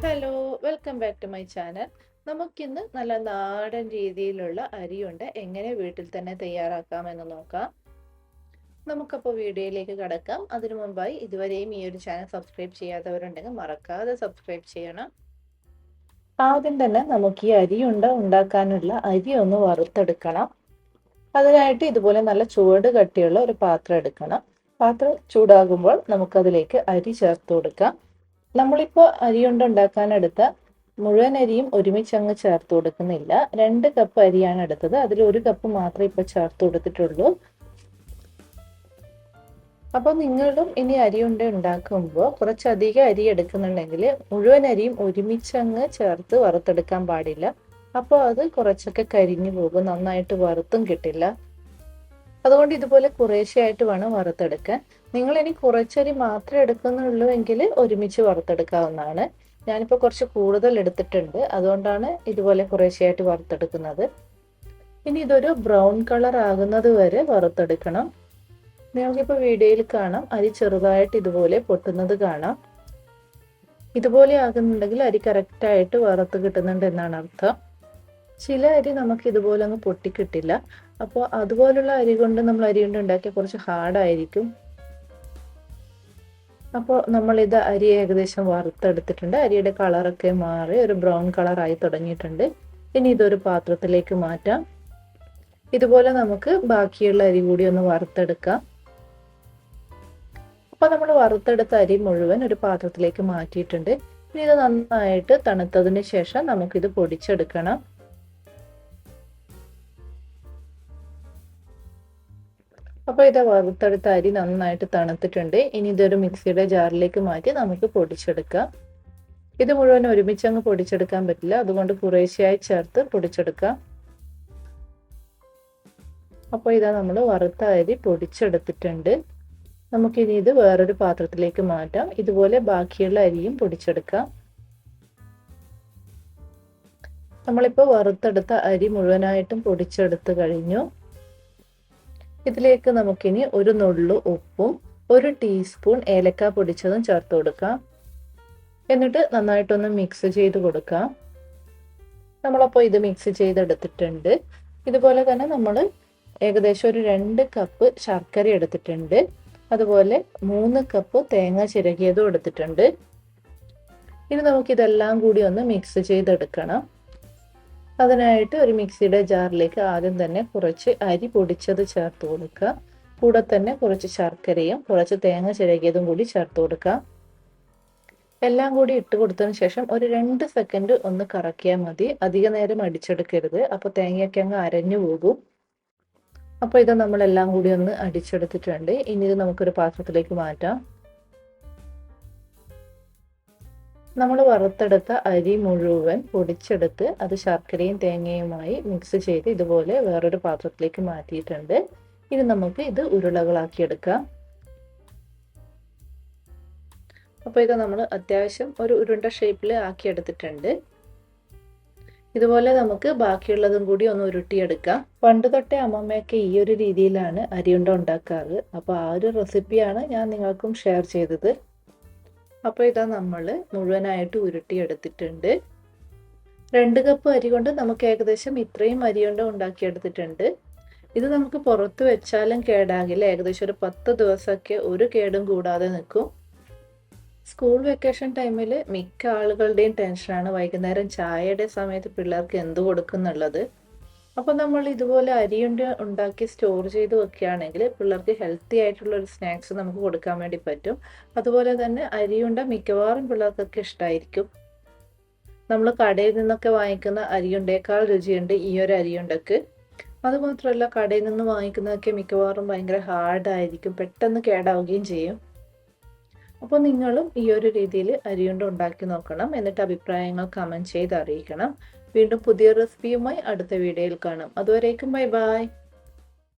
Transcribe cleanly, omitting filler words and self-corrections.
Hello, welcome back to my channel. നമുക്കിന്ന് നല്ല നാടൻ രീതിയിലുള്ള അരിയുണ്ട എങ്ങനെ വീട്ടിൽ തന്നെ തയ്യാറാക്കാമെന്ന് നോക്കാം. നമുക്കപ്പോൾ വീഡിയോയിലേക്ക് കടക്കാം. അതിനു മുമ്പായി ഇതുവരെയും ഈ ഒരു ചാനൽ സബ്സ്ക്രൈബ് ചെയ്യാത്തവരുണ്ടെങ്കിൽ മറക്കാതെ സബ്സ്ക്രൈബ് ചെയ്യണം. ആദ്യം തന്നെ നമുക്ക് ഈ അരിയുണ്ട ഉണ്ടാക്കാനുള്ള അരി ഒന്ന് വറുത്തെടുക്കണം. അതിനായിട്ട് ഇതുപോലെ നല്ല ചുവട് കട്ടിയുള്ള ഒരു പാത്രം എടുക്കണം. പാത്രം ചൂടാകുമ്പോൾ നമുക്കതിലേക്ക് അരി ചേർത്ത് കൊടുക്കാം. നമ്മളിപ്പോൾ അരിയുണ്ട ഉണ്ടാക്കാനെടുത്ത മുഴുവൻ അരിയും ഒരുമിച്ചങ്ങ് ചേർത്ത് കൊടുക്കുന്നില്ല. 2 കപ്പ് അരിയാണ് എടുത്തത്. അതിൽ 1 കപ്പ് മാത്രമേ ഇപ്പോൾ ചേർത്ത് കൊടുത്തിട്ടുള്ളൂ. അപ്പോൾ നിങ്ങളും ഇനി അരിയുണ്ട ഉണ്ടാക്കുമ്പോൾ കുറച്ചധികം അരി എടുക്കുന്നുണ്ടെങ്കിൽ മുഴുവൻ അരിയും ഒരുമിച്ചങ്ങ് ചേർത്ത് വറുത്തെടുക്കാൻ പാടില്ല. അപ്പോൾ അത് കുറച്ചൊക്കെ കരിഞ്ഞു പോകും, നന്നായിട്ട് വറുത്തും കിട്ടില്ല. അതുകൊണ്ട് ഇതുപോലെ കുറേശ്ശെയായിട്ട് വേണം വറുത്തെടുക്കാൻ. നിങ്ങൾ ഇനി കുറച്ചരി മാത്രമേ എടുക്കുന്നുള്ളൂ എങ്കിൽ ഒരുമിച്ച് വറുത്തെടുക്കാവുന്നതാണ്. ഞാനിപ്പോൾ കുറച്ച് കൂടുതൽ എടുത്തിട്ടുണ്ട്, അതുകൊണ്ടാണ് ഇതുപോലെ കുറേശ്ശെയായിട്ട് വറുത്തെടുക്കുന്നത്. ഇനി ഇതൊരു ബ്രൗൺ കളർ ആകുന്നത് വരെ വറുത്തെടുക്കണം. നിങ്ങൾക്കിപ്പോൾ വീഡിയോയിൽ കാണാം, അരി ചെറുതായിട്ട് ഇതുപോലെ പൊട്ടുന്നത് കാണാം. ഇതുപോലെ ആകുന്നുണ്ടെങ്കിൽ അരി കറക്റ്റായിട്ട് വറുത്ത് കിട്ടുന്നുണ്ട് എന്നാണ് അർത്ഥം. ചില അരി നമുക്ക് ഇതുപോലെ അങ്ങ് പൊട്ടിക്കിട്ടില്ല. അപ്പോൾ അതുപോലുള്ള അരി കൊണ്ട് നമ്മൾ അരി കൊണ്ട് ഉണ്ടാക്കിയ കുറച്ച് ഹാർഡായിരിക്കും. അപ്പോൾ നമ്മളിത് അരി ഏകദേശം വറുത്തെടുത്തിട്ടുണ്ട്. അരിയുടെ കളറൊക്കെ മാറി ഒരു ബ്രൗൺ കളറായി തുടങ്ങിയിട്ടുണ്ട്. ഇനി ഇതൊരു പാത്രത്തിലേക്ക് മാറ്റാം. ഇതുപോലെ നമുക്ക് ബാക്കിയുള്ള അരി കൂടി ഒന്ന് വറുത്തെടുക്കാം. അപ്പോൾ നമ്മൾ വറുത്തെടുത്ത അരി മുഴുവൻ ഒരു പാത്രത്തിലേക്ക് മാറ്റിയിട്ടുണ്ട്. ഇനി ഇത് നന്നായിട്ട് തണുത്തതിന് ശേഷം നമുക്കിത് പൊടിച്ചെടുക്കണം. അപ്പോൾ ഇത് വറുത്തെടുത്ത അരി നന്നായിട്ട് തണുത്തിട്ടുണ്ട്. ഇനി ഇതൊരു മിക്സിയുടെ ജാറിലേക്ക് മാറ്റി നമുക്ക് പൊടിച്ചെടുക്കാം. ഇത് മുഴുവൻ ഒരുമിച്ചങ്ങ് പൊടിച്ചെടുക്കാൻ പറ്റില്ല, അതുകൊണ്ട് കുറേശ്ശെയായി ചേർത്ത് പൊടിച്ചെടുക്കാം. അപ്പോൾ ഇതാ നമ്മൾ വറുത്ത അരി പൊടിച്ചെടുത്തിട്ടുണ്ട്. നമുക്കിനി ഇത് വേറൊരു പാത്രത്തിലേക്ക് മാറ്റാം. ഇതുപോലെ ബാക്കിയുള്ള അരിയും പൊടിച്ചെടുക്കാം. നമ്മളിപ്പോൾ വറുത്തെടുത്ത അരി മുഴുവനായിട്ടും പൊടിച്ചെടുത്ത് കഴിഞ്ഞു. ഇതിലേക്ക് നമുക്കിനി ഒരു നുള്ളു ഉപ്പും 1 ടീസ്പൂൺ ഏലക്ക പൊടിച്ചതും ചേർത്ത് കൊടുക്കാം. എന്നിട്ട് നന്നായിട്ടൊന്ന് മിക്സ് ചെയ്ത് കൊടുക്കാം. നമ്മളപ്പോൾ ഇത് മിക്സ് ചെയ്തെടുത്തിട്ടുണ്ട്. ഇതുപോലെ തന്നെ നമ്മൾ ഏകദേശം ഒരു 2 കപ്പ് ശർക്കര എടുത്തിട്ടുണ്ട്. അതുപോലെ 3 കപ്പ് തേങ്ങ ചിരകിയതും എടുത്തിട്ടുണ്ട്. ഇനി നമുക്കിതെല്ലാം കൂടി ഒന്ന് മിക്സ് ചെയ്തെടുക്കണം. അതിനായിട്ട് ഒരു മിക്സിയുടെ ജാറിലേക്ക് ആദ്യം തന്നെ കുറച്ച് അരി പൊടിച്ചത് ചേർത്ത് കൊടുക്കുക. കൂടെ തന്നെ കുറച്ച് ശർക്കരയും കുറച്ച് തേങ്ങ ചിരകിയതും കൂടി ചേർത്ത് കൊടുക്കുക. എല്ലാം കൂടി ഇട്ട് കൊടുത്തതിന് ശേഷം ഒരു 2 സെക്കൻഡ് ഒന്ന് കറക്കിയാൽ മതി. അധിക നേരം അടിച്ചെടുക്കരുത്, അപ്പോൾ തേങ്ങയൊക്കെ അങ്ങ് അരഞ്ഞു പോകും. അപ്പോൾ ഇത് നമ്മളെല്ലാം കൂടി ഒന്ന് അടിച്ചെടുത്തിട്ടുണ്ട്. ഇനി ഇത് നമുക്കൊരു പാത്രത്തിലേക്ക് മാറ്റാം. നമ്മൾ വറുത്തെടുത്ത അരി മുഴുവൻ പൊടിച്ചെടുത്ത് അത് ശർക്കരയും തേങ്ങയുമായി മിക്സ് ചെയ്ത് ഇതുപോലെ വേറൊരു പാത്രത്തിലേക്ക് മാറ്റിയിട്ടുണ്ട്. ഇനി നമുക്ക് ഇത് ഉരുളകളാക്കി എടുക്കാം. അപ്പോൾ ഇത് നമ്മൾ അത്യാവശ്യം ഒരു ഉരുണ്ട ഷേപ്പിൽ ആക്കി എടുത്തിട്ടുണ്ട്. ഇതുപോലെ നമുക്ക് ബാക്കിയുള്ളതും കൂടി ഒന്ന് ഉരുട്ടിയെടുക്കാം. പണ്ട് തൊട്ടേ അമ്മമ്മയൊക്കെ ഈ ഒരു രീതിയിലാണ് അരിയുണ്ട ഉണ്ടാക്കാറ്. അപ്പോൾ ആ ഒരു റെസിപ്പിയാണ് ഞാൻ നിങ്ങൾക്കും ഷെയർ ചെയ്തത്. അപ്പോൾ ഇതാ നമ്മൾ മുഴുവനായിട്ട് ഉരുട്ടിയെടുത്തിട്ടുണ്ട്. 2 കപ്പ് അരി കൊണ്ട് നമുക്ക് ഏകദേശം ഇത്രയും അരിയുണ്ട ഉണ്ടാക്കിയെടുത്തിട്ടുണ്ട്. ഇത് നമുക്ക് പുറത്ത് വെച്ചാലും കേടാകില്ല. ഏകദേശം ഒരു 10 ദിവസമൊക്കെ ഒരു കേടും കൂടാതെ നിൽക്കും. സ്കൂൾ വെക്കേഷൻ ടൈമിൽ മിക്ക ആളുകളുടെയും ടെൻഷനാണ് വൈകുന്നേരം ചായയുടെ സമയത്ത് പിള്ളേർക്ക് എന്ത് കൊടുക്കുന്നുള്ളത്. അപ്പോൾ നമ്മൾ ഇതുപോലെ അരിയുണ്ട ഉണ്ടാക്കി സ്റ്റോർ ചെയ്ത് വെക്കുകയാണെങ്കിൽ പിള്ളേർക്ക് ഹെൽത്തി ആയിട്ടുള്ള ഒരു സ്നാക്സ് നമുക്ക് കൊടുക്കാൻ വേണ്ടി പറ്റും. അതുപോലെ തന്നെ അരിയുണ്ട മിക്കവാറും പിള്ളേർക്കൊക്കെ ഇഷ്ടമായിരിക്കും. നമ്മൾ കടയിൽ നിന്നൊക്കെ വാങ്ങിക്കുന്ന അരിയുണ്ടേക്കാൾ രുചിയുണ്ട് ഈ ഒരു അരിയുണ്ടക്ക്. അതുമാത്രമല്ല കടയിൽ നിന്ന് വാങ്ങിക്കുന്നതൊക്കെ മിക്കവാറും ഭയങ്കര ഹാർഡായിരിക്കും, പെട്ടെന്ന് കേടാവുകയും ചെയ്യും. അപ്പോൾ നിങ്ങളും ഈ ഒരു രീതിയിൽ അരിയുണ്ട ഉണ്ടാക്കി നോക്കണം. എന്നിട്ട് അഭിപ്രായങ്ങൾ കമൻറ്റ് ചെയ്ത് അറിയിക്കണം. വീണ്ടും പുതിയ റെസിപ്പിയുമായി അടുത്ത വീഡിയോയിൽ കാണാം. അതുവരേക്കും ബൈ ബൈ.